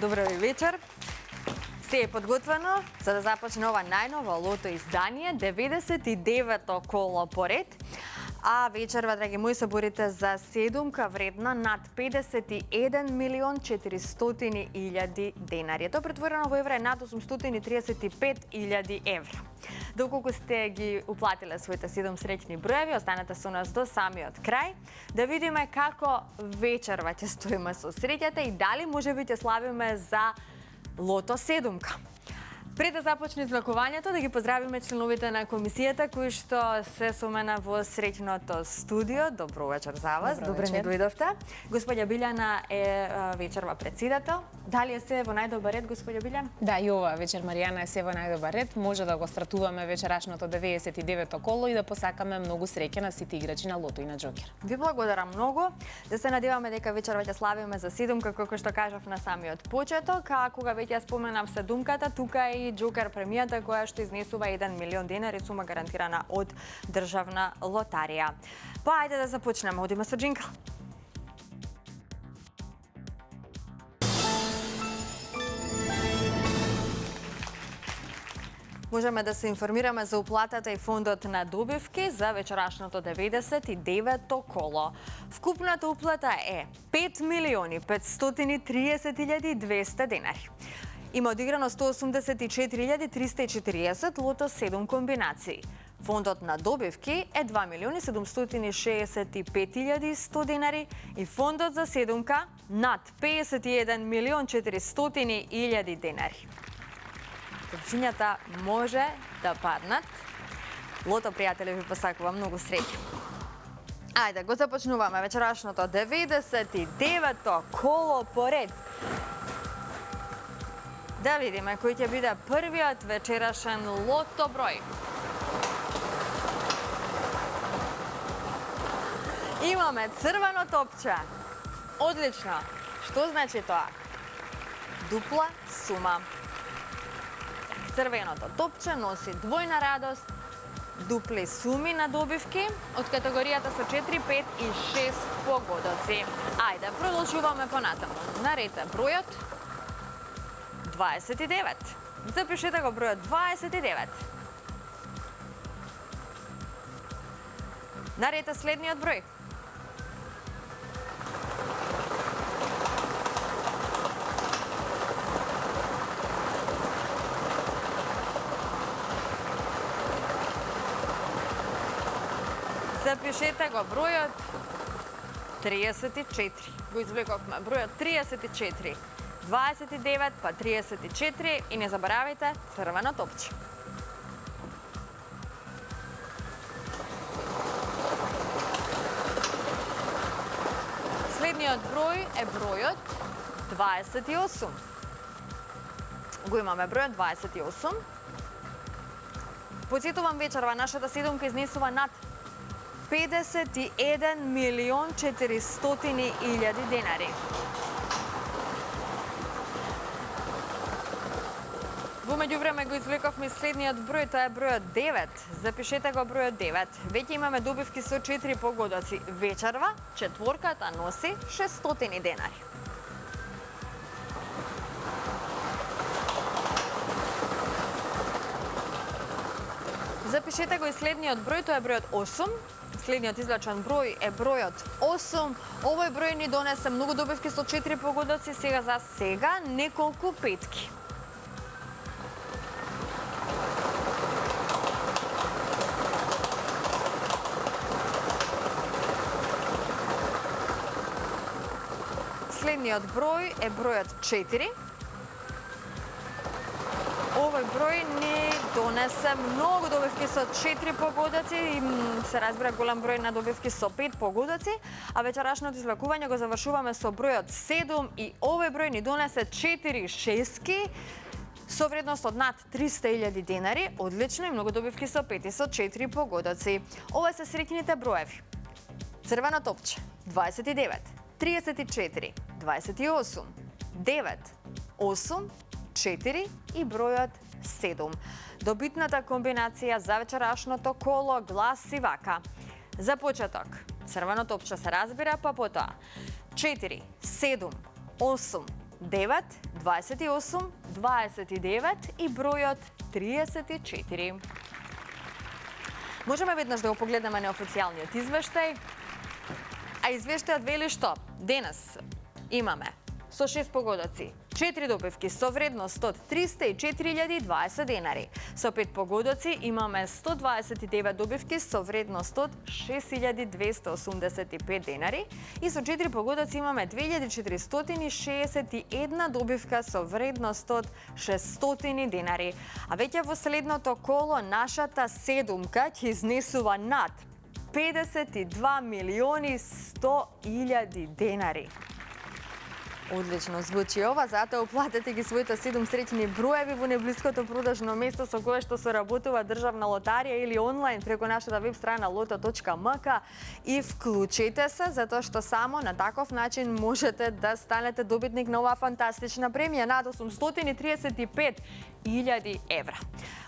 Добро ви вечер. Се е подготвено за да започне ова најново лото издание, 99-то коло поред. А вечерва, драги мои, се борите за седумка вредна над 51.400.000 денари. Тоа претворено во евра е над 835.000 евра. Доколку сте ги уплатиле своите 7 среќни броеви, останете со нас до самиот крај, да видиме како вечерва ќе стоиме со среќата и дали можеби ќе славиме за лото седумка. Пред да започне излакувањето, да ги поздравиме членовите на комисијата кои што се со мене во среќното студио. Добро вечер за вас. Добре ни дојдовте. Господја Билјана е вечерва председател. Дали е се во најдобар ред, господја Билјана? Да, и ова вечер, Маријана, е се во најдобар ред. Може да го стартуваме вечерашното 99-то коло и да посакаме многу среќа на сите играчи на лото и на џокер. Ви благодарам многу. Да се надеваме дека вечерва ќе славиме за седумка, како што кажав на самиот почеток, а кога веќе споменав седумката, тука е и џокер премијата која што изнесува 1 милион денари, сума гарантирана од државна лотарија. Па ајде да започнеме, одиме со джинкл. Можеме да се информираме за уплатата и фондот на добивки за вечерашното 99-то коло. Вкупната уплата е 5.530.200 денари. Има одиграно 184.340 лото 7 комбинации. Фондот на добивки е 2.765.100 денари и фондот за седумка над 51.400.000 денари. Топчињата може да паднат. Лото, пријатели, ви посакувам многу среќа. Ајде, го започнуваме вечерашното 99-то коло поред. Да видиме кој ќе биде првиот вечерашен лото број. Имаме црвено топче. Одлично. Што значи тоа? Дупла сума. Црвеното топче носи двојна радост, дупли суми на добивки од категоријата со 4, 5 и 6 погодоци. Ајде, продолжуваме понатаму. Наред е бројот 29. Запишете го бројот 29. Наред е следниот број. Запишете го бројот 34. Го извлековме бројот 34. 29 па 34 и не заборавајте црвено топче. Следниот број е бројот 28. Го имаме бројот 28. Подсетувам вечерва, нашата седумка изнесува над 51.400.000 денари. Во меѓувреме го извлековме следниот број, тоа е бројот 9. Запишете го бројот 9. Веќе имаме добивки со 4 погодоци. Вечерва, четворката носи 600 денари. Запишете го и следниот број, тоа е бројот 8. Следниот извлечен број е бројот 8. Овој број ни донесе многу добивки со 4 погодоци, сега за сега неколку петки. Следниот број е бројот 4. Овој број ни донесе многу добивки со 4 погодоци и се разбира голем број на добивки со 5 погодоци, а вечерашното извлекување го завршуваме со бројот 7 и овој број ни донесе 4 шески со вредност од над 300.000 денари, одлично и многу добивки со 5 и со 4 погодоци. Ова се среќните броеви. Црвено топче 29, 34, 28, 9, 8, 4 и бројот 7. Добитната комбинација за вечерашното коло гласи вака. За почеток, црвено топче се разбира, па потоа 4, 7, 8, 9, 28, 29 и бројот 34. Можеме веднаш да го погледнеме неофицијалниот извештај. А извештајот вели што? Денес имаме со 6 погодоци 4 добивки со вредност од 304.020 денари. Со 5 погодоци имаме 129 добивки со вредност од 6.285 денари и со 4 погодоци имаме 2.461 добивка со вредност од 600 денари. А веќе во следното коло нашата седумка ќе изнесува над 52.100.000 денари. Одлично звучи ова, затоа уплатете ги своите 7 среќни броеви во неблиското продажно место со кое што соработува Државна лотарија или онлайн преку нашата веб страна loto.mk и вклучете се, затоа што само на таков начин можете да станете добитник на оваа фантастична премија над 835.000 евра.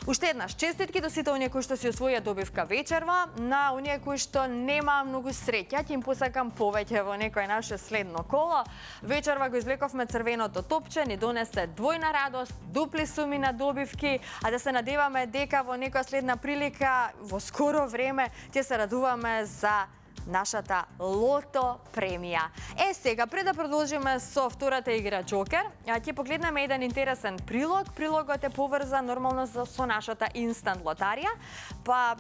Уште еднаш, честитки до сите оние кои што си освоја добивка вечерва, на оние кои што нема многу среќа, ќе им посакам повеќе во некој наше следно коло. Вечерва го извлековме црвеното топче, ни донесе двојна радост, дупли суми на добивки, а да се надеваме дека во некоја следна прилика, во скоро време, ќе се радуваме за нашата лото премија. Сега, пред да продолжиме со втората игра Джокер, ќе погледнеме еден интересен прилог. Прилогот е поврзан нормално со нашата инстант лотарија, па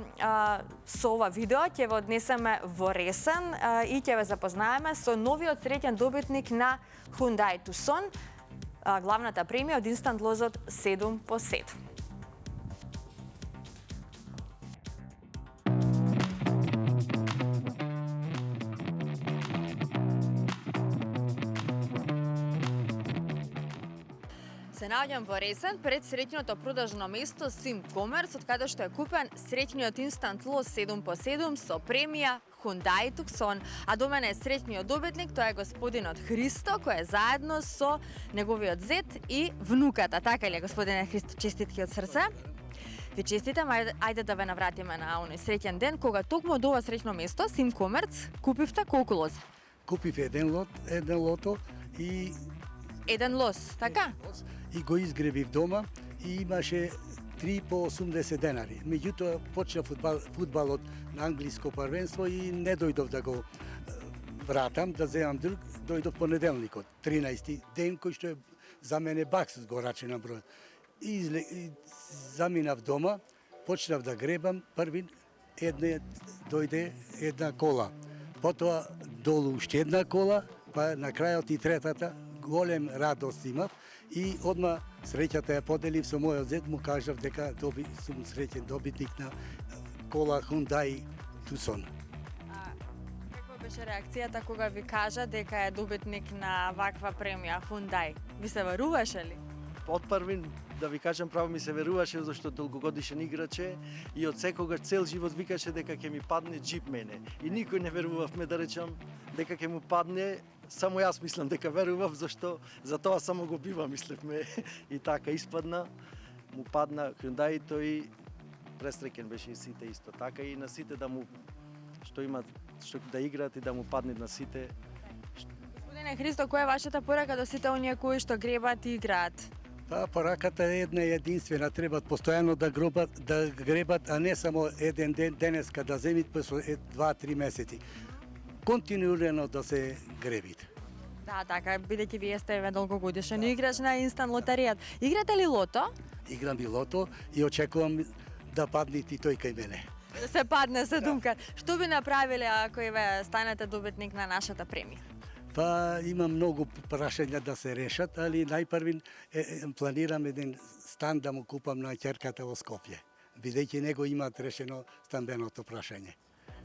со ова видео ќе ве однесеме во Ресен и ќе ве запознаеме со новиот среќен добитник на Hyundai Tucson, главната премија од инстант лозот 7 по 7. Се наоѓам во Ресен пред среќното продажно место Sim Commerce, од каде што е купен среќниот инстант лоз 7 по 7 со премија Hyundai Tucson. А до мене е среќниот добитник, тоа е господинот Христо, кој е заедно со неговиот зет и внуката. Така ли, господине Христо, честитки од срце? Ви честитам, ајде да ве навратиме на оној среќен ден, кога токму од ова среќно место, Sim Commerce, купивте колку лози? Купив еден лото и Еден лоз, така? и го изгребив дома и имаше 3 по 80 денари. Меѓутоа почна фудбалот на англиско првенство и не дојдов да го вратам, да земам друг, дојдов понеделникот, 13 ден, кој што е за мене бакс го раченам број. И заминав дома, почнав да гребам, први дојде една кола, потоа долу уште една кола, па на крајот и третата, голем радост имав и одма среќата ја поделив со мојот зет, му кажав дека сум среќен добитник на кола Hyundai Tucson. Каква беше реакцијата кога ви кажа дека е добитник на ваква премија Hyundai? Ви се веруваше ли? Од првин, да ви кажам право, ми се веруваше, зашто долгогодишен играч и од секогаш цел живот викаше дека ќе ми падне джип мене. И никој не верувавме, да речам, дека ќе му падне. Само јас мислам дека верував, зашто за тоа само го бива, мислевме. И така испадна, му падна Hyundai, тој пресреќен беше и сите исто така, и на сите да му што имат што да играат и да му падне на сите. Господине Христо, која е вашата порака до сите оние кои што гребат и играат? Па пораката е една единствена, треба постојано да гребат, а не само еден ден, денеска да земит по 2-3 месеци. Континуирано да се гребит. Да, така, бидејќи вие сте долгогодишен играч на инстант лотаријата. Играте ли лото? Играм и лото и очекувам да падне и тој кај мене. Да се падне седумка. Што би направиле ако ве станете добитник на нашата премија? Па има многу прашања да се решат, али најпрвин планирам еден стан да му купам на ќерката во Скопје, бидејќи него имаат решено стамбеното прашање.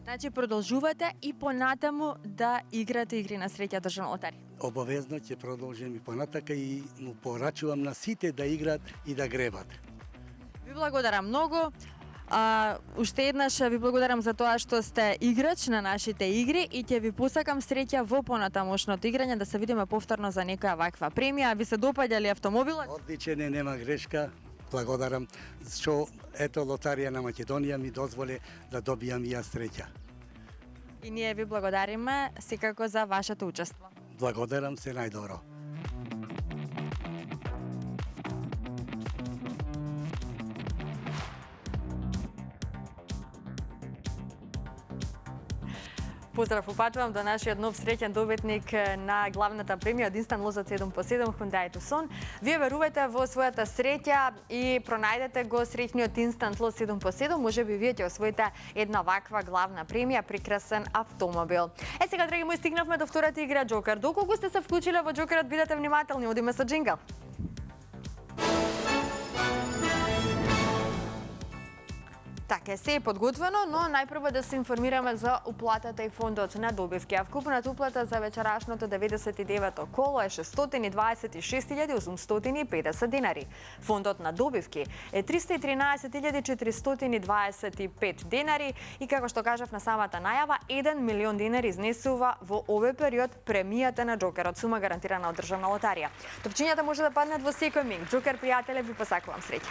Значи продолжувате и понатаму да играте игри на среќа Државна лотарија? Обавезно ќе продолжим и понатака и му порачувам на сите да играат и да гребат. Ви благодарам многу. Уште еднаш ви благодарам за тоа што сте играч на нашите игри и ќе ви посакам среќа во понатамошното играње, да се видиме повторно за некоја ваква премија. Ви се допаѓа ли автомобилот? Одличен е, нема грешка. Благодарам што ето Лотарија на Македонија ми дозволе да добијам и јас среќа. И ние ви благодариме секако за вашето учество. Благодарам се најдобро. Поздрав упатувам до нашиот нов среќен добитник на главната премија од Instant Loss од 7x7 Hyundai Tucson. Вие верувате во својата среќа и пронајдете го среќниот Instant Loss 7x7, можеби вие ќе освоите една ваква главна премија, прекрасен автомобил. Сега, драги мои, стигнавме до втората игра Джокер. Доколку сте се вклучиле во Джокерот, бидете внимателни, одиме со джингл. Така, се е подготвено, но најпрво да се информираме за уплатата и фондот на добивки. А вкупната уплата за вечерашното 99-то коло е 626.850 денари. Фондот на добивки е 313.425 денари и, како што кажав на самата најава, 1 милион денари изнесува во овој период премијата на Джокерот, сума гарантирана од државна лотарија. Топчињата може да паднат во секој миг. Джокер, пријателе, ви посакувам среќа.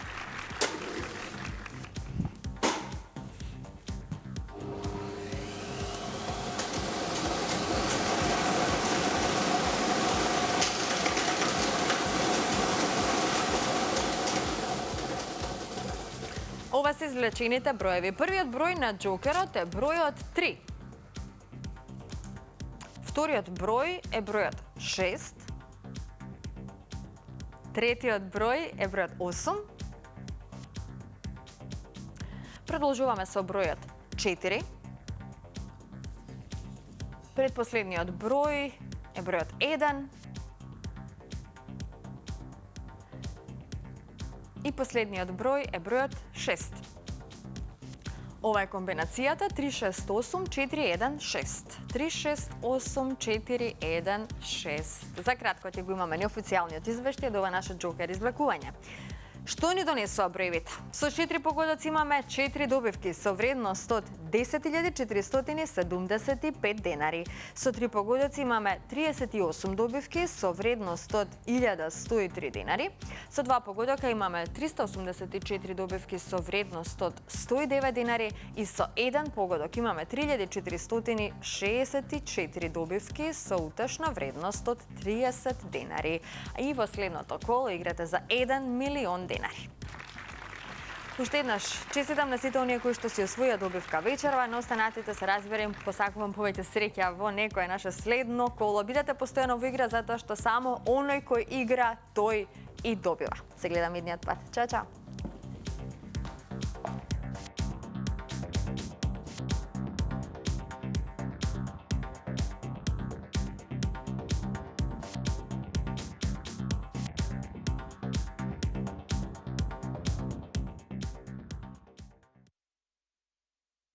Ова се извлечените броеви. Првиот број на Джокерот е бројот 3. Вториот број е бројот 6. Третиот број е бројот 8. Продолжуваме со бројот 4. Предпоследниот број е бројот 1. И последниот број е бројот 6. Ова е комбинацијата 368-416. 368-416. За кратко ќе го имаме неофицијалниот извештај од ова наше Джокер извлекување. Што ни донесува броевите? Со 4 погодоци имаме 4 добивки со вредност од 10.475 денари. Со 3 погодоци имаме 38 добивки со вредност од 1.103 денари. Со 2 погодока имаме 384 добивки со вредност од 109 денари и со 1 погодок имаме 3.464 добивки со утешна вредност од 30 денари. И во следното коло играте за 1 милион денари. Уште еднаш, честитам на сите оние кои што си освоја добивка вечерва, но останатите се разберем, посакувам повеќе среќа во некое наше следно коло. Бидете постојано во игра затоа што само оној кој игра, тој и добива. Се гледаме идниот пат. Чао, чао!